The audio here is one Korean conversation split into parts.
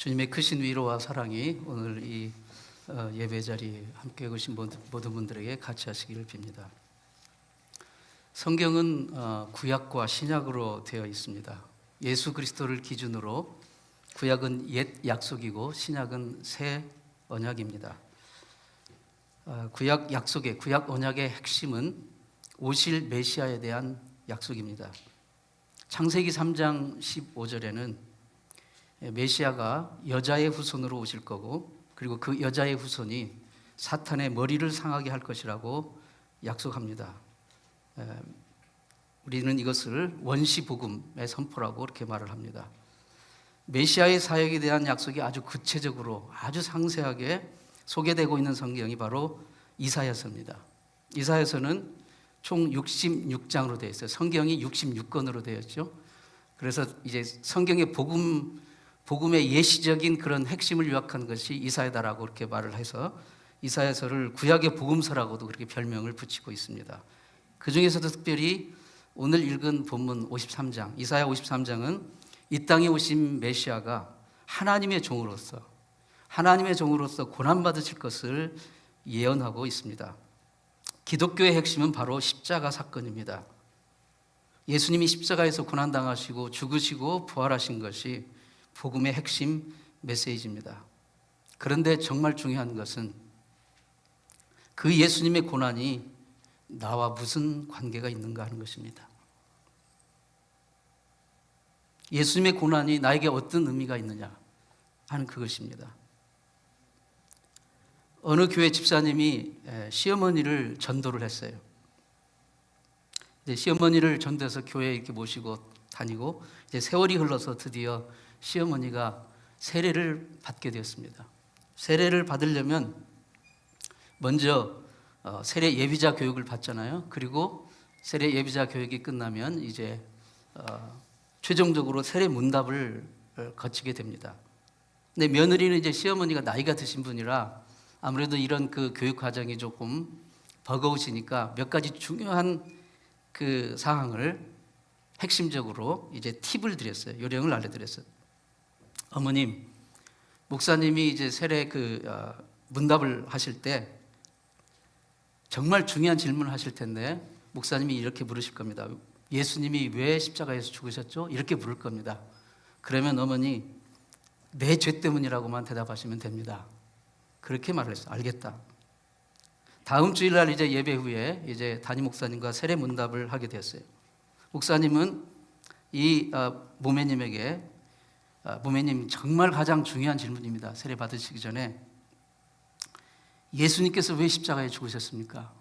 주님의 크신 위로와 사랑이 오늘 이 예배 자리에 함께 오신 모든 분들에게 같이 하시기를 빕니다. 성경은 구약과 신약으로 되어 있습니다. 예수 그리스도를 기준으로 구약은 옛 약속이고 신약은 새 언약입니다. 구약 약속의 구약 언약의 핵심은 오실 메시아에 대한 약속입니다. 창세기 3장 15절에는 메시아가 여자의 후손으로 오실 거고, 그리고 그 여자의 후손이 사탄의 머리를 상하게 할 것이라고 약속합니다. 우리는 이것을 원시복음의 선포라고 그렇게 말을 합니다. 메시아의 사역에 대한 약속이 아주 구체적으로 아주 상세하게 소개되고 있는 성경이 바로 이사야서입니다. 이사야서는 총 66장으로 되어 있어요. 성경이 66권으로 되어 있죠. 그래서 이제 성경의 복음의 예시적인 그런 핵심을 요약한 것이 이사야다라고 그렇게 말을 해서 이사야서를 구약의 복음서라고도 그렇게 별명을 붙이고 있습니다. 그 중에서도 특별히 오늘 읽은 본문 53장, 이사야 53장은 이 땅에 오신 메시아가 하나님의 종으로서 고난받으실 것을 예언하고 있습니다. 기독교의 핵심은 바로 십자가 사건입니다. 예수님이 십자가에서 고난당하시고 죽으시고 부활하신 것이 복음의 핵심 메시지입니다. 그런데 정말 중요한 것은 그 예수님의 고난이 나와 무슨 관계가 있는가 하는 것입니다. 예수님의 고난이 나에게 어떤 의미가 있느냐 하는 그것입니다. 어느 교회 집사님이 시어머니를 전도를 했어요. 시어머니를 전도해서 교회에 이렇게 모시고 다니고 이제 세월이 흘러서 드디어 시어머니가 세례를 받게 되었습니다. 세례를 받으려면 먼저 세례 예비자 교육을 받잖아요. 그리고 세례 예비자 교육이 끝나면 이제 최종적으로 세례 문답을 거치게 됩니다. 근데 며느리는 이제 시어머니가 나이가 드신 분이라 아무래도 이런 그 교육 과정이 조금 버거우시니까 몇 가지 중요한 그 사항을 핵심적으로 이제 팁을 드렸어요. 요령을 알려드렸어요. 어머님, 목사님이 이제 세례 문답을 하실 때 정말 중요한 질문을 하실 텐데 목사님이 이렇게 물으실 겁니다. 예수님이 왜 십자가에서 죽으셨죠? 이렇게 물을 겁니다. 그러면 어머니, 내 죄 때문이라고만 대답하시면 됩니다. 그렇게 말을 했어요. 알겠다. 다음 주일날 이제 예배 후에 이제 담임 목사님과 세례 문답을 하게 되었어요. 목사님은 이 모매님에게 모매님 정말 가장 중요한 질문입니다. 세례 받으시기 전에 예수님께서 왜 십자가에 죽으셨습니까?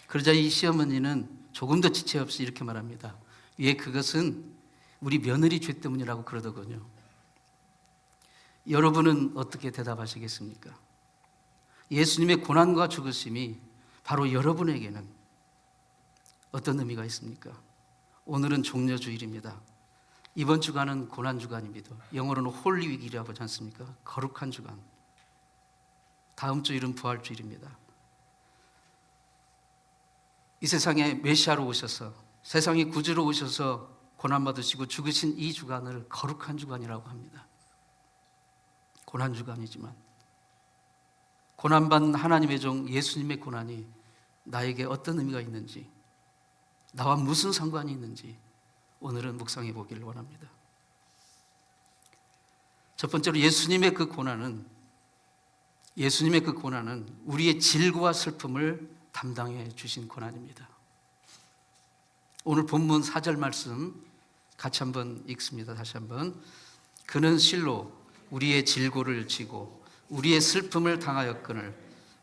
그러자 이 시어머니는 조금도 지체 없이 이렇게 말합니다. 그것은 우리 며느리 죄 때문이라고 그러더군요. 여러분은 어떻게 대답하시겠습니까? 예수님의 고난과 죽으심이 바로 여러분에게는 어떤 의미가 있습니까? 오늘은 종려주일입니다. 이번 주간은 고난주간입니다. 영어로는 홀리위기라고 하지 않습니까? 거룩한 주간. 다음 주일은 부활주일입니다. 이 세상에 메시아로 오셔서 세상의 구주로 오셔서 고난받으시고 죽으신 이 주간을 거룩한 주간이라고 합니다. 고난주간이지만 고난받는 하나님의 종 예수님의 고난이 나에게 어떤 의미가 있는지, 나와 무슨 상관이 있는지 오늘은 묵상해 보기를 원합니다. 첫 번째로 예수님의 그 고난은 우리의 질고와 슬픔을 담당해 주신 고난입니다. 오늘 본문 4절 말씀 같이 한번 읽습니다. 다시 한번. 그는 실로 우리의 질고를 지고 우리의 슬픔을 당하였거늘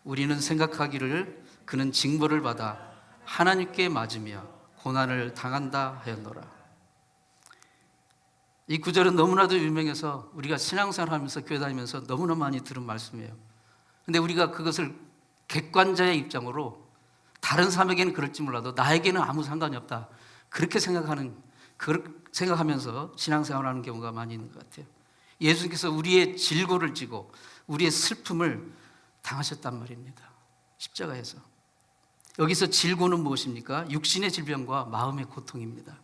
우리는 생각하기를 그는 징벌을 받아 하나님께 맞으며 고난을 당한다 하였노라. 이 구절은 너무나도 유명해서 우리가 신앙생활하면서 교회 다니면서 너무나 많이 들은 말씀이에요. 근데 우리가 그것을 객관자의 입장으로 다른 사람에게는 그럴지 몰라도 나에게는 아무 상관이 없다, 그렇게 생각하면서 신앙생활하는 경우가 많이 있는 것 같아요. 예수님께서 우리의 질고를 지고 우리의 슬픔을 당하셨단 말입니다. 십자가에서. 여기서 질고는 무엇입니까? 육신의 질병과 마음의 고통입니다.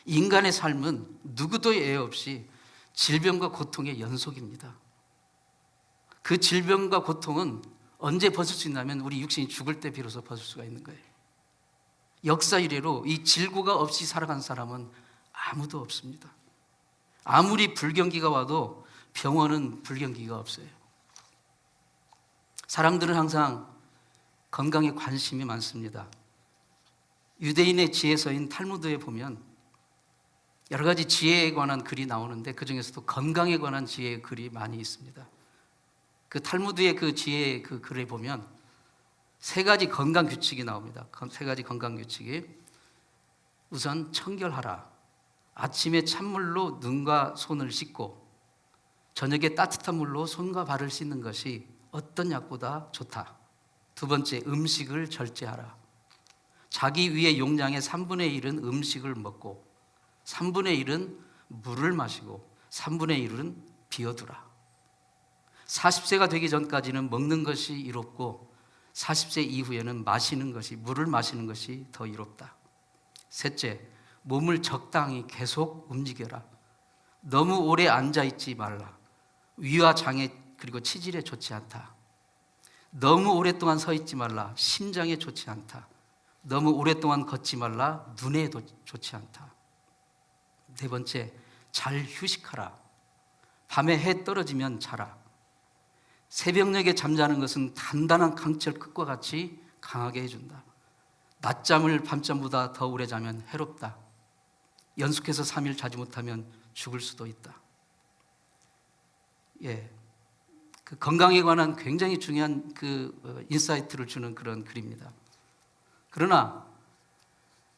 인간의 삶은 누구도 예외 없이 질병과 고통의 연속입니다. 그 질병과 고통은 언제 벗을 수 있냐면 우리 육신이 죽을 때 비로소 벗을 수가 있는 거예요. 역사 이래로 이 질고가 없이 살아간 사람은 아무도 없습니다. 아무리 불경기가 와도 병원은 불경기가 없어요. 사람들은 항상 건강에 관심이 많습니다. 유대인의 지혜서인 탈무드에 보면 여러 가지 지혜에 관한 글이 나오는데 그 중에서도 건강에 관한 지혜의 글이 많이 있습니다. 그 탈무드의 그 지혜의 그 글에 보면 세 가지 건강 규칙이 나옵니다. 세 가지 건강 규칙이 우선 청결하라. 아침에 찬물로 눈과 손을 씻고 저녁에 따뜻한 물로 손과 발을 씻는 것이 어떤 약보다 좋다. 두 번째, 음식을 절제하라. 자기 위의 용량의 3분의 1은 음식을 먹고 3분의 1은 물을 마시고 3분의 1은 비워두라. 40세가 되기 전까지는 먹는 것이 이롭고 40세 이후에는 마시는 것이, 물을 마시는 것이 더 이롭다. 셋째, 몸을 적당히 계속 움직여라. 너무 오래 앉아있지 말라. 위와 장애 그리고 치질에 좋지 않다. 너무 오랫동안 서 있지 말라. 심장에 좋지 않다. 너무 오랫동안 걷지 말라. 눈에도 좋지 않다. 네 번째, 잘 휴식하라. 밤에 해 떨어지면 자라. 새벽녘에 잠자는 것은 단단한 강철 끝과 같이 강하게 해준다. 낮잠을 밤잠보다 더 오래 자면 해롭다. 연속해서 3일 자지 못하면 죽을 수도 있다. 그 건강에 관한 굉장히 중요한 그 인사이트를 주는 그런 글입니다. 그러나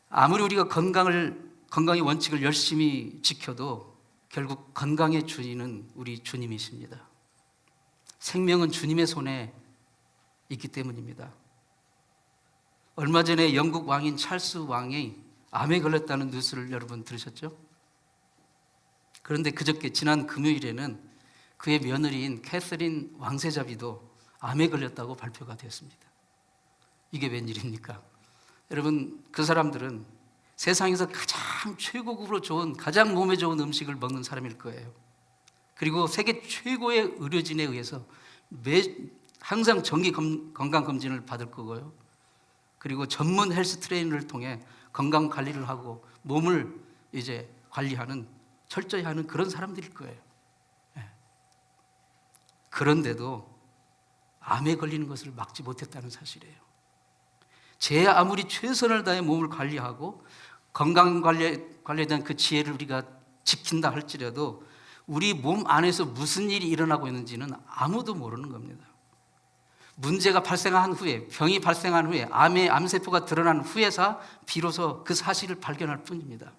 아무리 우리가 건강의 원칙을 열심히 지켜도 결국 건강의 주인은 우리 주님이십니다. 생명은 주님의 손에 있기 때문입니다. 얼마 전에 영국 왕인 찰스 왕이 암에 걸렸다는 뉴스를 여러분 들으셨죠? 그런데 그저께 지난 금요일에는 그의 며느리인 캐서린 왕세자비도 암에 걸렸다고 발표가 되었습니다. 이게 웬일입니까? 여러분, 그 사람들은 세상에서 가장 최고급으로 좋은, 가장 몸에 좋은 음식을 먹는 사람일 거예요. 그리고 세계 최고의 의료진에 의해서 항상 정기 건강검진을 받을 거고요. 그리고 전문 헬스 트레이너를 통해 건강 관리를 하고 몸을 이제 관리하는, 철저히 하는 그런 사람들일 거예요. 그런데도 암에 걸리는 것을 막지 못했다는 사실이에요. 제 아무리 최선을 다해 몸을 관리하고 건강 관리에 대한 그 지혜를 우리가 지킨다 할지라도 우리 몸 안에서 무슨 일이 일어나고 있는지는 아무도 모르는 겁니다. 문제가 발생한 후에, 병이 발생한 후에, 암세포가 드러난 후에서 비로소 그 사실을 발견할 뿐입니다.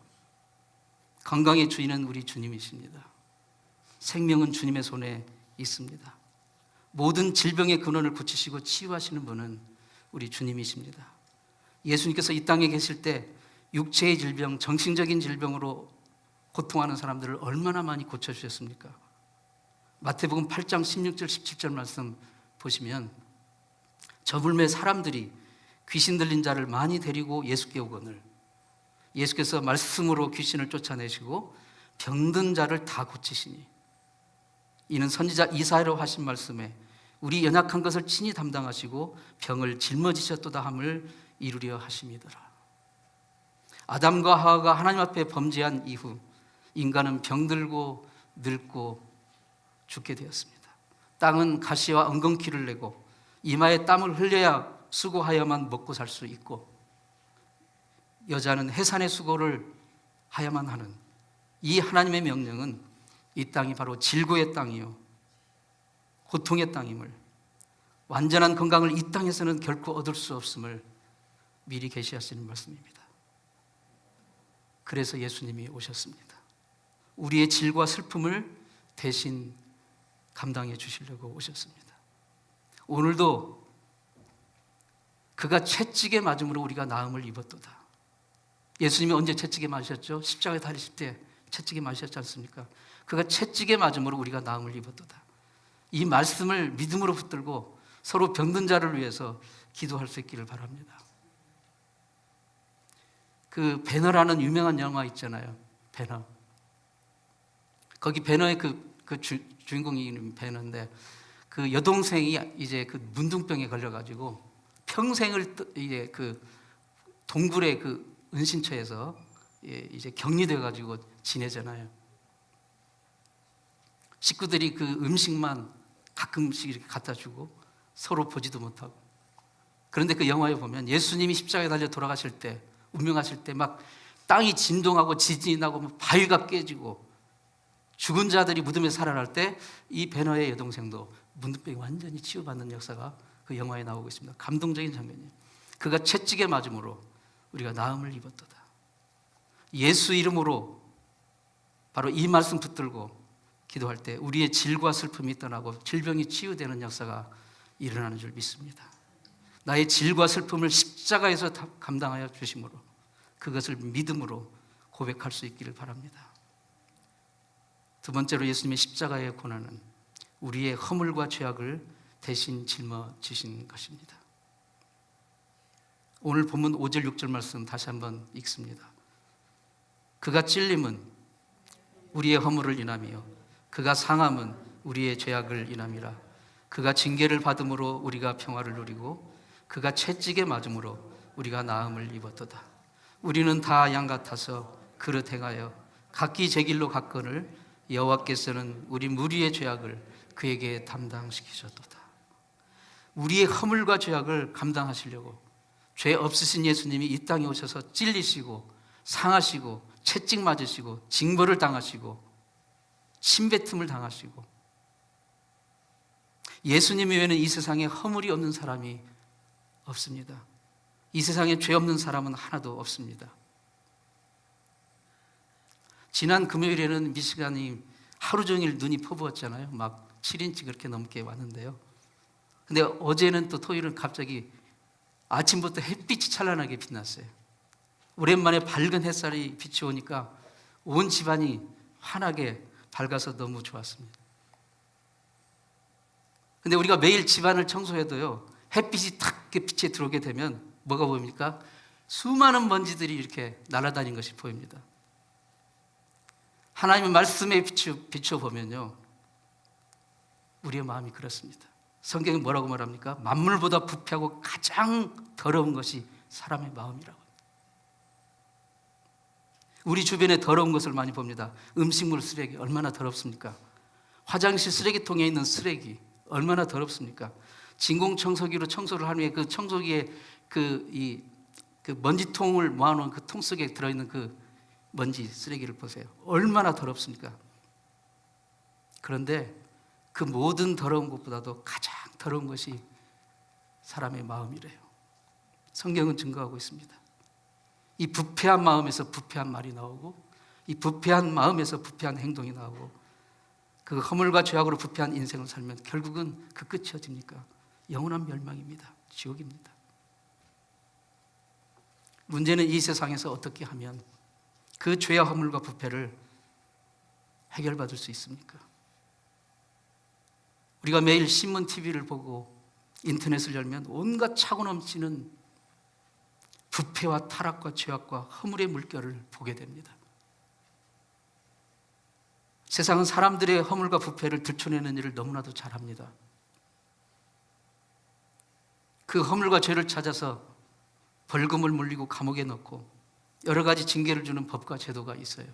건강의 주인은 우리 주님이십니다. 생명은 주님의 손에 있습니다. 모든 질병의 근원을 고치시고 치유하시는 분은 우리 주님이십니다. 예수님께서 이 땅에 계실 때 육체의 질병, 정신적인 질병으로 고통하는 사람들을 얼마나 많이 고쳐주셨습니까? 마태복음 8장 16절 17절 말씀 보시면 저물매 사람들이 귀신 들린 자를 많이 데리고 예수께 오거늘 예수께서 말씀으로 귀신을 쫓아내시고 병든 자를 다 고치시니 이는 선지자 이사야로 하신 말씀에 우리 연약한 것을 친히 담당하시고 병을 짊어지셨도다 함을 이루려 하심이더라. 아담과 하와가 하나님 앞에 범죄한 이후 인간은 병들고 늙고 죽게 되었습니다. 땅은 가시와 엉겅퀴를 내고 이마에 땀을 흘려야 수고하여만 먹고 살 수 있고 여자는 해산의 수고를 하야만 하는 이 하나님의 명령은 이 땅이 바로 질고의 땅이요 고통의 땅임을, 완전한 건강을 이 땅에서는 결코 얻을 수 없음을 미리 계시하시는 말씀입니다. 그래서 예수님이 오셨습니다. 우리의 질과 슬픔을 대신 감당해 주시려고 오셨습니다. 오늘도 그가 채찍에 맞음으로 우리가 나음을 입었도다. 예수님이 언제 채찍에 맞으셨죠? 십자가에 달리실 때 채찍에 맞으셨지 않습니까? 그가 채찍에 맞음으로 우리가 나음을 입었도다. 이 말씀을 믿음으로 붙들고 서로 병든 자를 위해서 기도할 수 있기를 바랍니다. 그 배너라는 유명한 영화 있잖아요. 배너. 거기 배너의 주인공이 배너인데 그 여동생이 이제 그 문둥병에 걸려가지고 평생을 이제 그 동굴의 그 은신처에서 이제 격리돼가지고 지내잖아요. 식구들이 그 음식만 가끔씩 이렇게 갖다 주고 서로 보지도 못하고. 그런데 그 영화에 보면 예수님이 십자가에 달려 돌아가실 때, 운명하실 때 막 땅이 진동하고 지진이 나고 바위가 깨지고 죽은 자들이 무덤에 살아날 때 이 배너의 여동생도 문둥병이 완전히 치유받는 역사가 그 영화에 나오고 있습니다. 감동적인 장면이에요. 그가 채찍에 맞음으로 우리가 나음을 입었도다. 예수 이름으로 바로 이 말씀 붙들고 기도할 때 우리의 질과 슬픔이 떠나고 질병이 치유되는 역사가 일어나는 줄 믿습니다. 나의 질과 슬픔을 십자가에서 감당하여 주심으로 그것을 믿음으로 고백할 수 있기를 바랍니다. 두 번째로 예수님의 십자가의 고난은 우리의 허물과 죄악을 대신 짊어지신 것입니다. 오늘 본문 5절 6절 말씀 다시 한번 읽습니다. 그가 찔림은 우리의 허물을 인하며 그가 상함은 우리의 죄악을 인함이라. 그가 징계를 받음으로 우리가 평화를 누리고 그가 채찍에 맞음으로 우리가 나음을 입었도다. 우리는 다 양 같아서 그릇 행하여 각기 제 길로 갔거늘 여호와께서는 우리 무리의 죄악을 그에게 담당시키셨도다. 우리의 허물과 죄악을 감당하시려고 죄 없으신 예수님이 이 땅에 오셔서 찔리시고 상하시고 채찍 맞으시고 징벌을 당하시고 침뱉음을 당하시고, 예수님 외에는 이 세상에 허물이 없는 사람이 없습니다. 이 세상에 죄 없는 사람은 하나도 없습니다. 지난 금요일에는 미시간이 하루 종일 눈이 퍼부었잖아요. 막 7인치 그렇게 넘게 왔는데요. 근데 어제는 또 토요일은 갑자기 아침부터 햇빛이 찬란하게 빛났어요. 오랜만에 밝은 햇살이 빛이 오니까 온 집안이 환하게 밝아서 너무 좋았습니다. 근데 우리가 매일 집안을 청소해도요, 햇빛이 탁 빛에 들어오게 되면 뭐가 보입니까? 수많은 먼지들이 이렇게 날아다니는 것이 보입니다. 하나님의 말씀에 비춰보면요, 우리의 마음이 그렇습니다. 성경이 뭐라고 말합니까? 만물보다 부패하고 가장 더러운 것이 사람의 마음이라고. 우리 주변에 더러운 것을 많이 봅니다. 음식물 쓰레기 얼마나 더럽습니까? 화장실 쓰레기통에 있는 쓰레기 얼마나 더럽습니까? 진공청소기로 청소를 한 후에 그 청소기에 그 먼지통을 모아놓은 그 통 속에 들어있는 그 먼지 쓰레기를 보세요. 얼마나 더럽습니까? 그런데 그 모든 더러운 것보다도 가장 더러운 것이 사람의 마음이래요. 성경은 증거하고 있습니다. 이 부패한 마음에서 부패한 말이 나오고, 이 부패한 마음에서 부패한 행동이 나오고, 그 허물과 죄악으로 부패한 인생을 살면 결국은 그 끝이 어딥니까? 영원한 멸망입니다. 지옥입니다. 문제는 이 세상에서 어떻게 하면 그 죄와 허물과 부패를 해결받을 수 있습니까? 우리가 매일 신문, TV를 보고 인터넷을 열면 온갖 차고 넘치는 부패와 타락과 죄악과 허물의 물결을 보게 됩니다. 세상은 사람들의 허물과 부패를 들춰내는 일을 너무나도 잘합니다. 그 허물과 죄를 찾아서 벌금을 물리고 감옥에 넣고 여러 가지 징계를 주는 법과 제도가 있어요.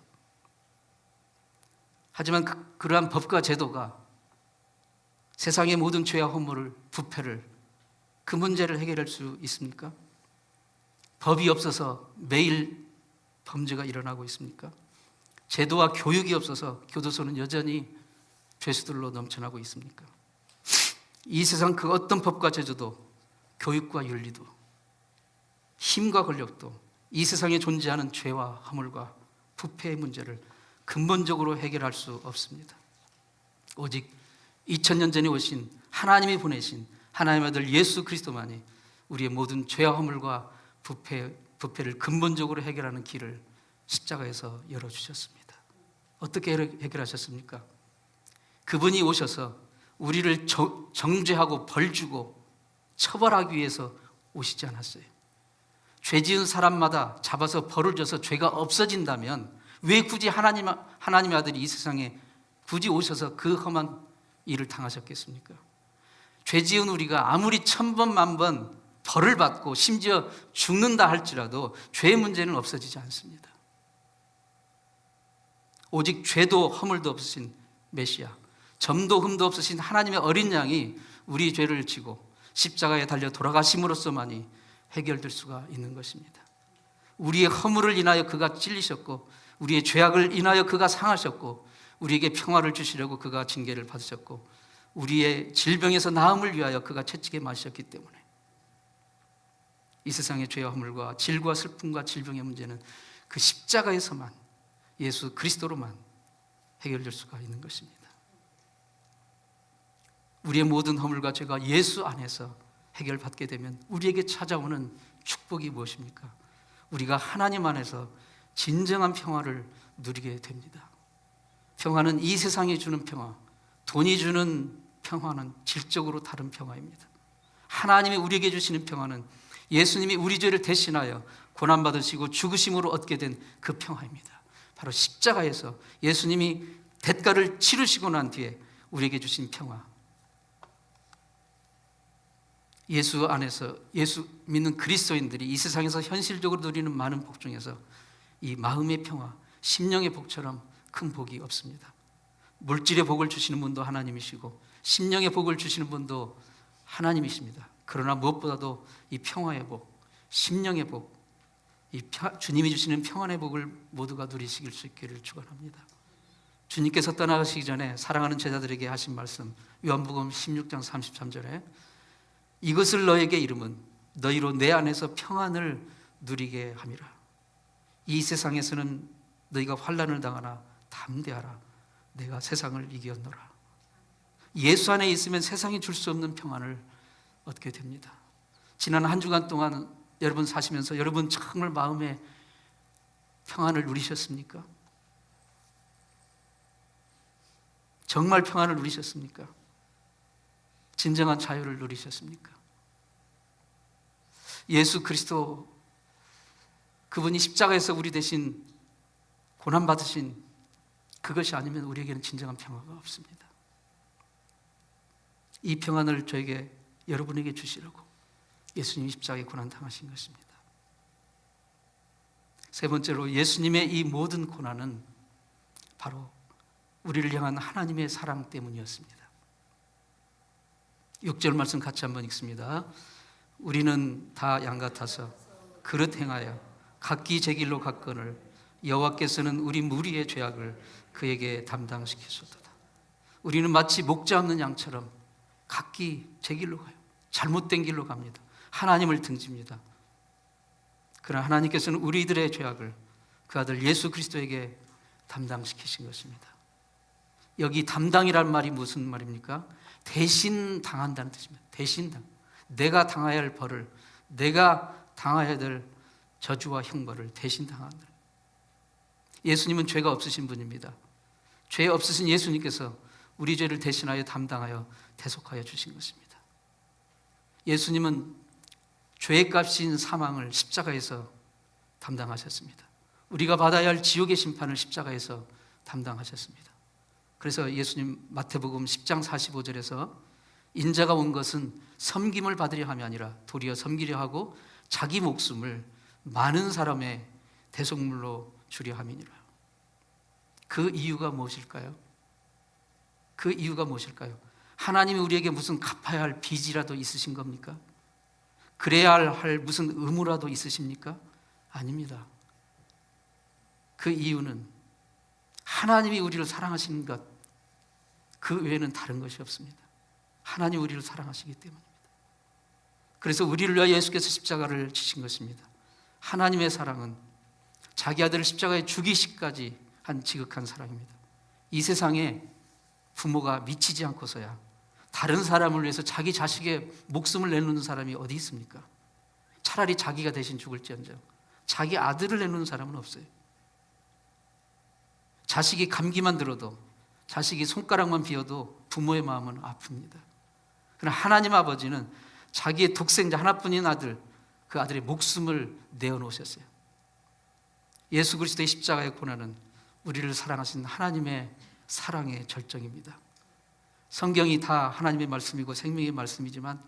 하지만 그러한 법과 제도가 세상의 모든 죄와 허물을, 부패를, 그 문제를 해결할 수 있습니까? 법이 없어서 매일 범죄가 일어나고 있습니까? 제도와 교육이 없어서 교도소는 여전히 죄수들로 넘쳐나고 있습니까? 이 세상 그 어떤 법과 제도도, 교육과 윤리도, 힘과 권력도 이 세상에 존재하는 죄와 허물과 부패의 문제를 근본적으로 해결할 수 없습니다. 오직 2000년 전에 오신 하나님이 보내신 하나님의 아들 예수 그리스도만이 우리의 모든 죄와 허물과 부패를 근본적으로 해결하는 길을 십자가에서 열어주셨습니다. 어떻게 해결하셨습니까? 그분이 오셔서 우리를 정죄하고 벌주고 처벌하기 위해서 오시지 않았어요. 죄 지은 사람마다 잡아서 벌을 줘서 죄가 없어진다면 왜 굳이 하나님의 아들이 이 세상에 굳이 오셔서 그 험한 일을 당하셨겠습니까? 죄 지은 우리가 아무리 1000번 만번 벌을 받고 심지어 죽는다 할지라도 죄의 문제는 없어지지 않습니다. 오직 죄도 허물도 없으신 메시아, 점도 흠도 없으신 하나님의 어린 양이 우리 죄를 지고 십자가에 달려 돌아가심으로써만이 해결될 수가 있는 것입니다. 우리의 허물을 인하여 그가 찔리셨고, 우리의 죄악을 인하여 그가 상하셨고, 우리에게 평화를 주시려고 그가 징계를 받으셨고, 우리의 질병에서 나음을 위하여 그가 채찍에 맞으셨기 때문에 이 세상의 죄와 허물과 질과 슬픔과 질병의 문제는 그 십자가에서만, 예수 그리스도로만 해결될 수가 있는 것입니다. 우리의 모든 허물과 죄가 예수 안에서 해결받게 되면 우리에게 찾아오는 축복이 무엇입니까? 우리가 하나님 안에서 진정한 평화를 누리게 됩니다. 평화는 이 세상이 주는 평화, 돈이 주는 평화는 질적으로 다른 평화입니다. 하나님이 우리에게 주시는 평화는 예수님이 우리 죄를 대신하여 고난받으시고 죽으심으로 얻게 된 그 평화입니다. 바로 십자가에서 예수님이 대가를 치르시고 난 뒤에 우리에게 주신 평화. 예수 안에서, 예수 믿는 그리스도인들이 이 세상에서 현실적으로 누리는 많은 복 중에서 이 마음의 평화, 심령의 복처럼 큰 복이 없습니다. 물질의 복을 주시는 분도 하나님이시고 심령의 복을 주시는 분도 하나님이십니다. 그러나 무엇보다도 이 평화의 복, 심령의 복, 이 주님이 주시는 평안의 복을 모두가 누리시길 수 있기를 축원합니다. 주님께서 떠나가시기 전에 사랑하는 제자들에게 하신 말씀, 요한복음 16장 33절에 이것을 너에게 이름은 너희로 내 안에서 평안을 누리게 함이라. 이 세상에서는 너희가 환난을 당하나 담대하라. 내가 세상을 이겼노라. 예수 안에 있으면 세상이 줄 수 없는 평안을 얻게 됩니다. 지난 한 주간 동안 여러분 사시면서 여러분 정말 마음에 평안을 누리셨습니까? 정말 평안을 누리셨습니까? 진정한 자유를 누리셨습니까? 예수 그리스도, 그분이 십자가에서 우리 대신 고난받으신 그것이 아니면 우리에게는 진정한 평화가 없습니다. 이 평안을 저에게, 여러분에게 주시려고 예수님이 십자가에 고난당하신 것입니다. 세 번째로, 예수님의 이 모든 고난은 바로 우리를 향한 하나님의 사랑 때문이었습니다. 6절 말씀 같이 한번 읽습니다. 우리는 다 양 같아서 그릇 행하여 각기 제 길로 갔거늘 여호와께서는 우리 무리의 죄악을 그에게 담당시키소서다. 우리는 마치 목자 없는 양처럼 각기 제 길로 가요. 잘못된 길로 갑니다. 하나님을 등집니다. 그러나 하나님께서는 우리들의 죄악을 그 아들 예수 그리스도에게 담당시키신 것입니다. 여기 담당이란 말이 무슨 말입니까? 대신 당한다는 뜻입니다. 대신 당. 내가 당해야 할 벌을, 내가 당해야 될 저주와 형벌을 대신 당한다. 예수님은 죄가 없으신 분입니다. 죄 없으신 예수님께서 우리 죄를 대신하여 담당하여 대속하여 주신 것입니다. 예수님은 죄의 값인 사망을 십자가에서 담당하셨습니다. 우리가 받아야 할 지옥의 심판을 십자가에서 담당하셨습니다. 그래서 예수님 마태복음 10장 45절에서 인자가 온 것은 섬김을 받으려 함이 아니라 도리어 섬기려 하고 자기 목숨을 많은 사람의 대속물로 주려 함이니라. 그 이유가 무엇일까요? 그 이유가 무엇일까요? 하나님이 우리에게 무슨 갚아야 할 빚이라도 있으신 겁니까? 그래야 할 무슨 의무라도 있으십니까? 아닙니다. 그 이유는 하나님이 우리를 사랑하시는 것, 그 외에는 다른 것이 없습니다. 하나님 우리를 사랑하시기 때문입니다. 그래서 우리를 위하여 예수께서 십자가를 지신 것입니다. 하나님의 사랑은 자기 아들을 십자가에 죽이시기까지 한 지극한 사랑입니다. 이 세상에 부모가 미치지 않고서야 다른 사람을 위해서 자기 자식의 목숨을 내놓는 사람이 어디 있습니까? 차라리 자기가 대신 죽을지언정 자기 아들을 내놓는 사람은 없어요. 자식이 감기만 들어도, 자식이 손가락만 비어도 부모의 마음은 아픕니다. 그러나 하나님 아버지는 자기의 독생자 하나뿐인 아들, 그 아들의 목숨을 내어놓으셨어요. 예수 그리스도의 십자가의 고난은 우리를 사랑하신 하나님의 사랑의 절정입니다. 성경이 다 하나님의 말씀이고 생명의 말씀이지만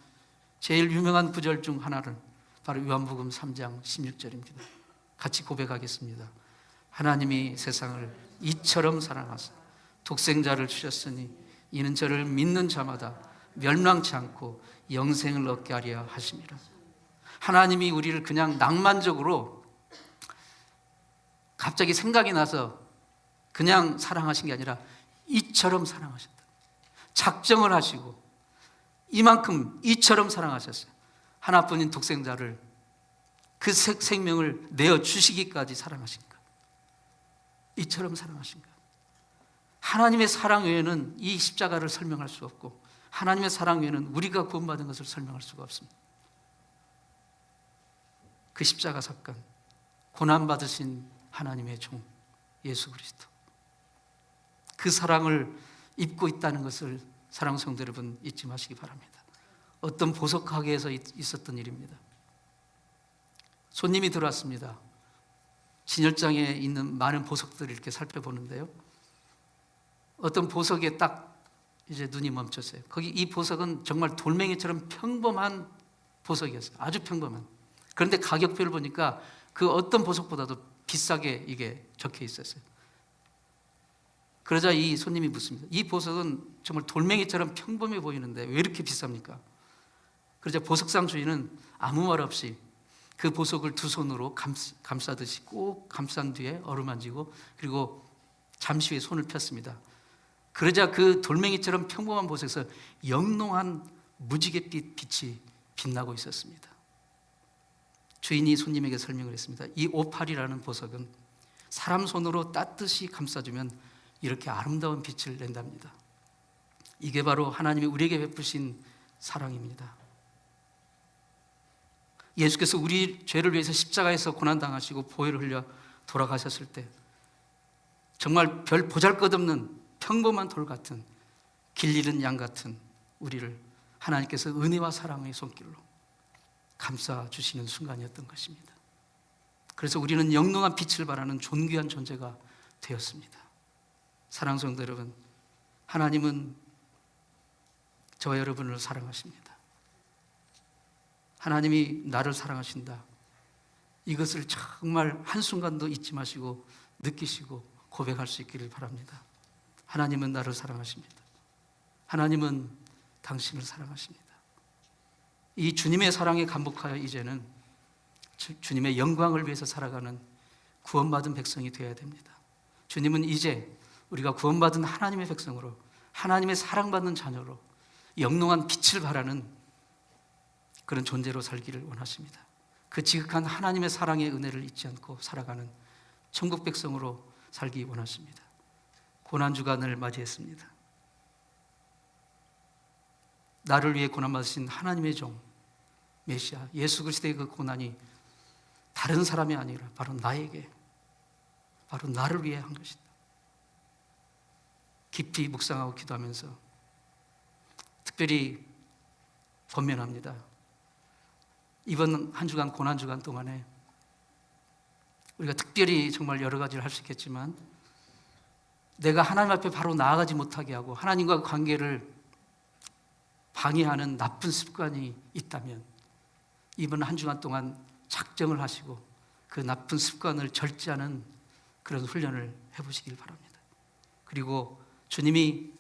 제일 유명한 구절 중 하나는 바로 요한복음 3장 16절입니다. 같이 고백하겠습니다. 하나님이 세상을 이처럼 사랑하사 독생자를 주셨으니 이는 저를 믿는 자마다 멸망치 않고 영생을 얻게 하려 하심이라. 하나님이 우리를 그냥 낭만적으로 갑자기 생각이 나서 그냥 사랑하신 게 아니라 이처럼 사랑하셨다. 작정을 하시고 이만큼 이처럼 사랑하셨어요. 하나뿐인 독생자를 그 생명을 내어주시기까지 사랑하신 것. 이처럼 사랑하신 것. 하나님의 사랑 외에는 이 십자가를 설명할 수 없고 하나님의 사랑 외에는 우리가 구원받은 것을 설명할 수가 없습니다. 그 십자가 사건, 고난받으신 하나님의 종 예수 그리스도, 그 사랑을 입고 있다는 것을 사랑하는 성도 여러분 잊지 마시기 바랍니다. 어떤 보석 가게에서 있었던 일입니다. 손님이 들어왔습니다. 진열장에 있는 많은 보석들을 이렇게 살펴보는데요, 어떤 보석에 딱 이제 눈이 멈췄어요. 거기 이 보석은 정말 돌멩이처럼 평범한 보석이었어요. 아주 평범한. 그런데 가격표를 보니까 그 어떤 보석보다도 비싸게 이게 적혀 있었어요. 그러자 이 손님이 묻습니다. 이 보석은 정말 돌멩이처럼 평범해 보이는데 왜 이렇게 비쌉니까? 그러자 보석상 주인은 아무 말 없이 그 보석을 두 손으로 감싸듯이 꼭 감싼 뒤에 어루만지고 그리고 잠시 후에 손을 폈습니다. 그러자 그 돌멩이처럼 평범한 보석에서 영롱한 무지갯빛 빛이 빛나고 있었습니다. 주인이 손님에게 설명을 했습니다. 이 오팔이라는 보석은 사람 손으로 따뜻이 감싸주면 이렇게 아름다운 빛을 낸답니다. 이게 바로 하나님이 우리에게 베푸신 사랑입니다. 예수께서 우리 죄를 위해서 십자가에서 고난당하시고 보혈을 흘려 돌아가셨을 때 정말 별 보잘것없는 평범한 돌 같은 길 잃은 양 같은 우리를 하나님께서 은혜와 사랑의 손길로 감싸주시는 순간이었던 것입니다. 그래서 우리는 영롱한 빛을 발하는 존귀한 존재가 되었습니다. 사랑하는 성도 여러분, 하나님은 저와 여러분을 사랑하십니다. 하나님이 나를 사랑하신다. 이것을 정말 한순간도 잊지 마시고 느끼시고 고백할 수 있기를 바랍니다. 하나님은 나를 사랑하십니다. 하나님은 당신을 사랑하십니다. 이 주님의 사랑에 감복하여 이제는 주님의 영광을 위해서 살아가는 구원받은 백성이 되어야 됩니다. 주님은 이제 우리가 구원받은 하나님의 백성으로 하나님의 사랑받는 자녀로 영롱한 빛을 발하는 그런 존재로 살기를 원하십니다. 그 지극한 하나님의 사랑의 은혜를 잊지 않고 살아가는 천국 백성으로 살기 원하십니다. 고난주간을 맞이했습니다. 나를 위해 고난받으신 하나님의 종 메시아 예수 그리스도의 그 고난이 다른 사람이 아니라 바로 나에게, 바로 나를 위해 한 것이다. 깊이 묵상하고 기도하면서 특별히 권면합니다. 이번 한 주간 고난주간 동안에 우리가 특별히 정말 여러 가지를 할 수 있겠지만 내가 하나님 앞에 바로 나아가지 못하게 하고 하나님과 관계를 방해하는 나쁜 습관이 있다면 이번 한 주간 동안 작정을 하시고 그 나쁜 습관을 절제하는 그런 훈련을 해보시길 바랍니다. 그리고 주님이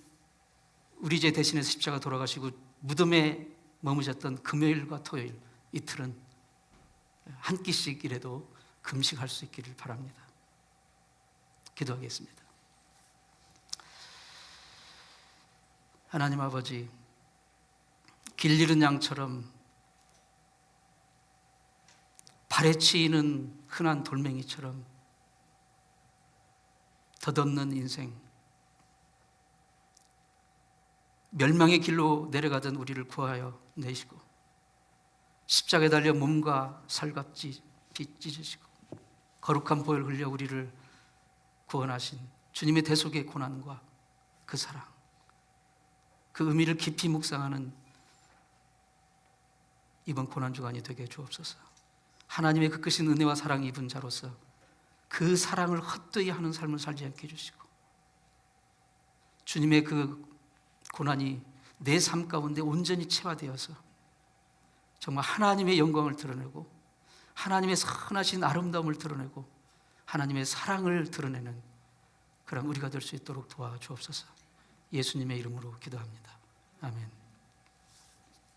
우리 죄 대신해서 십자가 돌아가시고 무덤에 머무셨던 금요일과 토요일 이틀은 한 끼씩이라도 금식할 수 있기를 바랍니다. 기도하겠습니다. 하나님 아버지, 길 잃은 양처럼 발에 치이는 흔한 돌멩이처럼 덧없는 인생, 멸망의 길로 내려가던 우리를 구하여 내시고 십자가에 달려 몸과 살갑지 찢으시고 거룩한 보혈 흘려 우리를 구원하신 주님의 대속의 고난과 그 사랑, 그 의미를 깊이 묵상하는 이번 고난주간이 되게 주옵소서. 하나님의 그 크신 은혜와 사랑을 입은 자로서 그 사랑을 헛되이 하는 삶을 살지 않게 해주시고 주님의 그 고난이 내 삶 가운데 온전히 체화되어서 정말 하나님의 영광을 드러내고 하나님의 선하신 아름다움을 드러내고 하나님의 사랑을 드러내는 그런 우리가 될 수 있도록 도와주옵소서. 예수님의 이름으로 기도합니다. 아멘.